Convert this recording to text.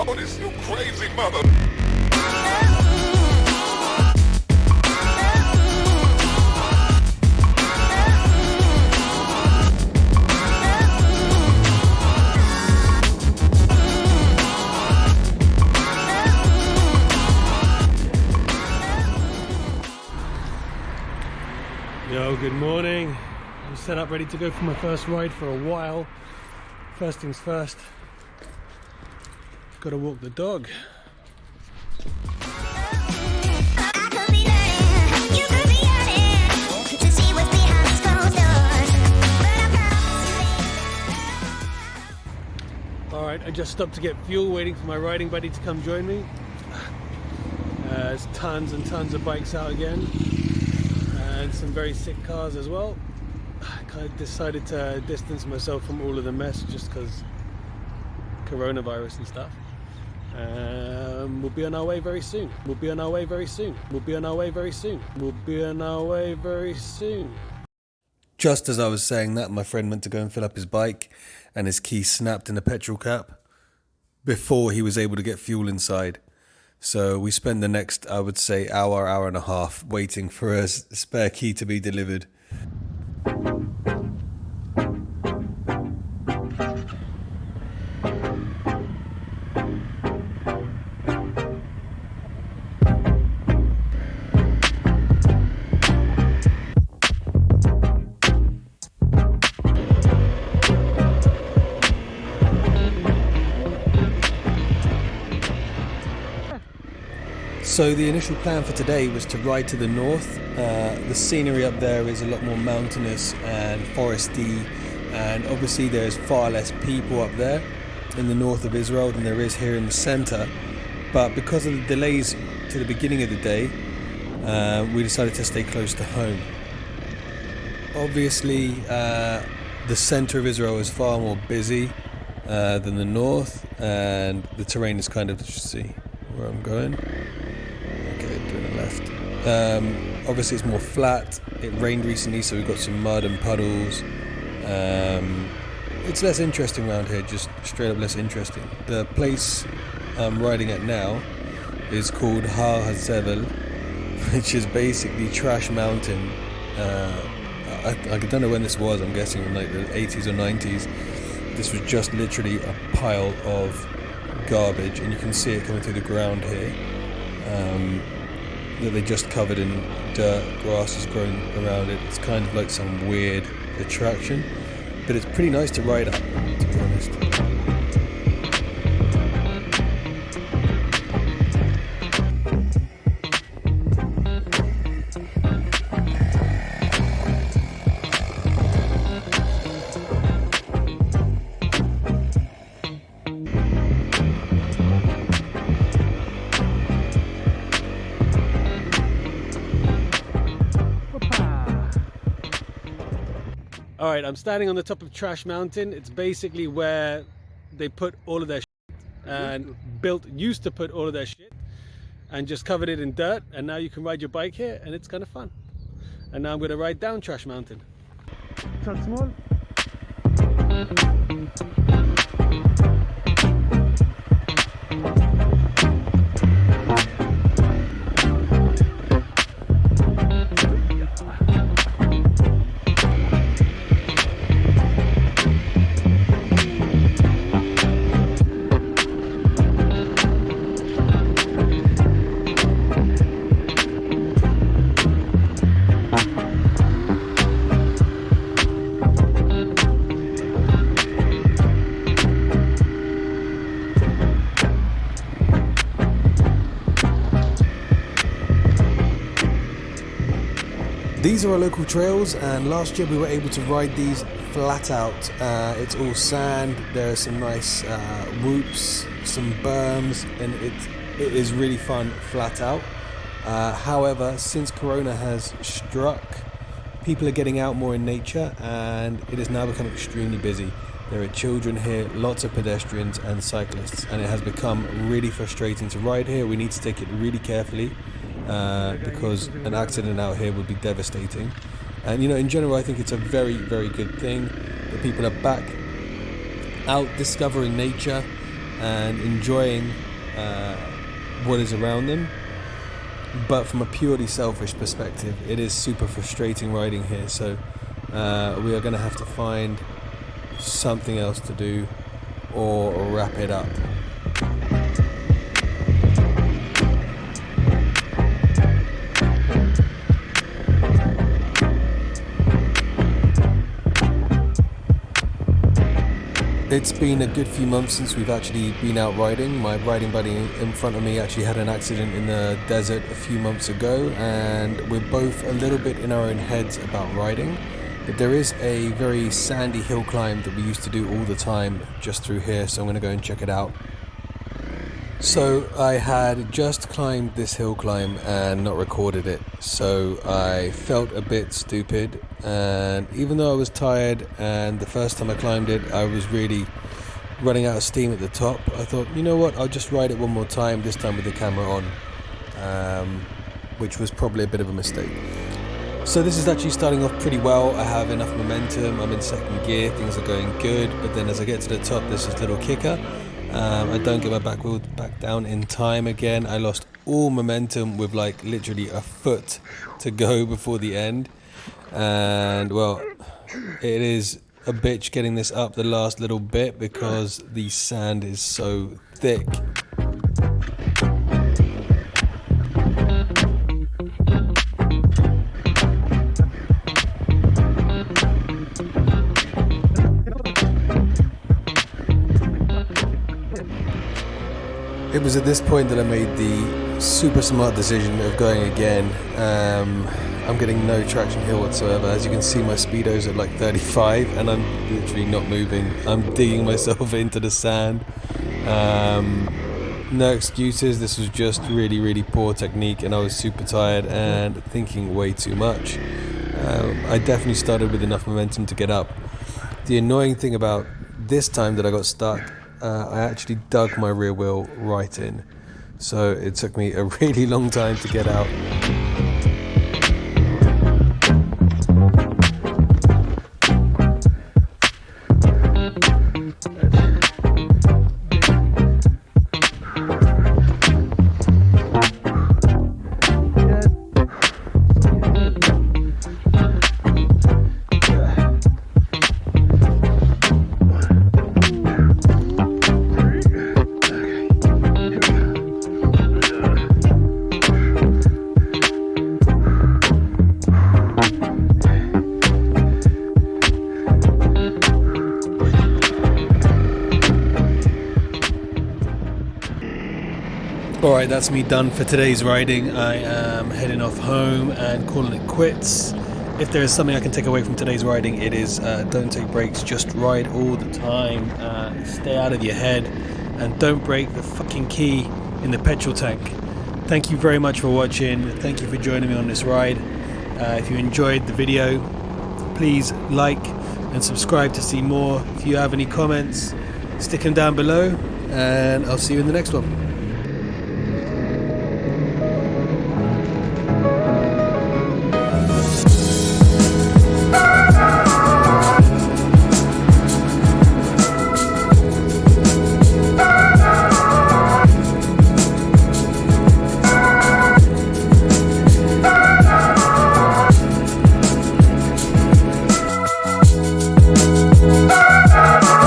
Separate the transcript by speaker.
Speaker 1: Oh, this you crazy mother.
Speaker 2: Yo, good morning. I'm set up ready to go for my first ride for a while. First things first, gotta walk the dog. Alright, I just stopped to get fuel, waiting for my riding buddy to come join me. There's tons and tons of bikes out again, and some very sick cars as well. I kind of decided to distance myself from all of the mess just because coronavirus and stuff. We'll be on our way very soon. We'll be on our way very soon. We'll be on our way very soon. We'll be on our way very soon. Just as I was saying that, my friend went to go and fill up his bike and his key snapped in the petrol cap before he was able to get fuel inside. So we spent the next, I would say, hour and a half waiting for a spare key to be delivered. So the initial plan for today was to ride to the north. The scenery up there is a lot more mountainous and foresty, and obviously there's far less people up there in the north of Israel than there is here in the center. But because of the delays to the beginning of the day, we decided to stay close to home. Obviously the center of Israel is far more busy than the north, and the terrain is kind of, let's just see where I'm going. Doing a left. Obviously it's more flat. It rained recently, so we've got some mud and puddles. It's less interesting around here, just straight up less interesting. The place I'm riding at now is called Har HaZevel, which is basically Trash Mountain. I don't know when this was, I'm guessing in like the 80s or 90s. This was just literally a pile of garbage, and you can see it coming through the ground here. That they just covered in dirt, grass is growing around it. It's kind of like some weird attraction, but it's pretty nice to ride up, to be honest. Alright, I'm standing on the top of Trash Mountain. It's basically where they put all of their shit and used to put all of their shit and just covered it in dirt, and now you can ride your bike here and it's kind of fun. And now I'm going to ride down Trash Mountain. Start small. These are our local trails, and last year we were able to ride these flat out. It's all sand, there are some nice whoops, some berms, and it is really fun flat out. However, since Corona has struck, people are getting out more in nature, and it has now become extremely busy. There are children here, lots of pedestrians and cyclists, and it has become really frustrating to ride here. We need to take it really carefully. Because an accident out here would be devastating. And you know, in general, I think it's a very, very good thing that people are back out discovering nature, and enjoying what is around them. But from a purely selfish perspective, it is super frustrating riding here, so we are going to have to find something else to do or wrap it up. It's been a good few months since we've actually been out riding. My riding buddy in front of me actually had an accident in the desert a few months ago, and we're both a little bit in our own heads about riding. But there is a very sandy hill climb that we used to do all the time just through here, so I'm going to go and check it out. So I had just climbed this hill climb and not recorded it, so I felt a bit stupid, and even though I was tired and the first time I climbed it I was really running out of steam at the top, I thought, you know what, I'll just ride it one more time, this time with the camera on, which was probably a bit of a mistake. So this is actually starting off pretty well. I have enough momentum, I'm in second gear, things are going good, but then as I get to the top there's this little kicker. I don't get my back wheel back down in time again. I lost all momentum with like literally a foot to go before the end. And well, it is a bitch getting this up the last little bit because the sand is so thick. It was at this point that I made the super smart decision of going again. I'm getting no traction here whatsoever. As you can see, my speedo's at like 35 and I'm literally not moving. I'm digging myself into the sand. No excuses, this was just really poor technique and I was super tired and thinking way too much. I definitely started with enough momentum to get up. The annoying thing about this time that I got stuck, I actually dug my rear wheel right in, so it took me a really long time to get out. Alright, that's me done for today's riding. I am heading off home and calling it quits. If there is something I can take away from today's riding, it is don't take breaks, just ride all the time, stay out of your head, and don't break the fucking key in the petrol tank. Thank you very much for watching. Thank you for joining me on this ride. If you enjoyed the video, please like and subscribe to see more. If you have any comments, stick them down below, and I'll see you in the next one.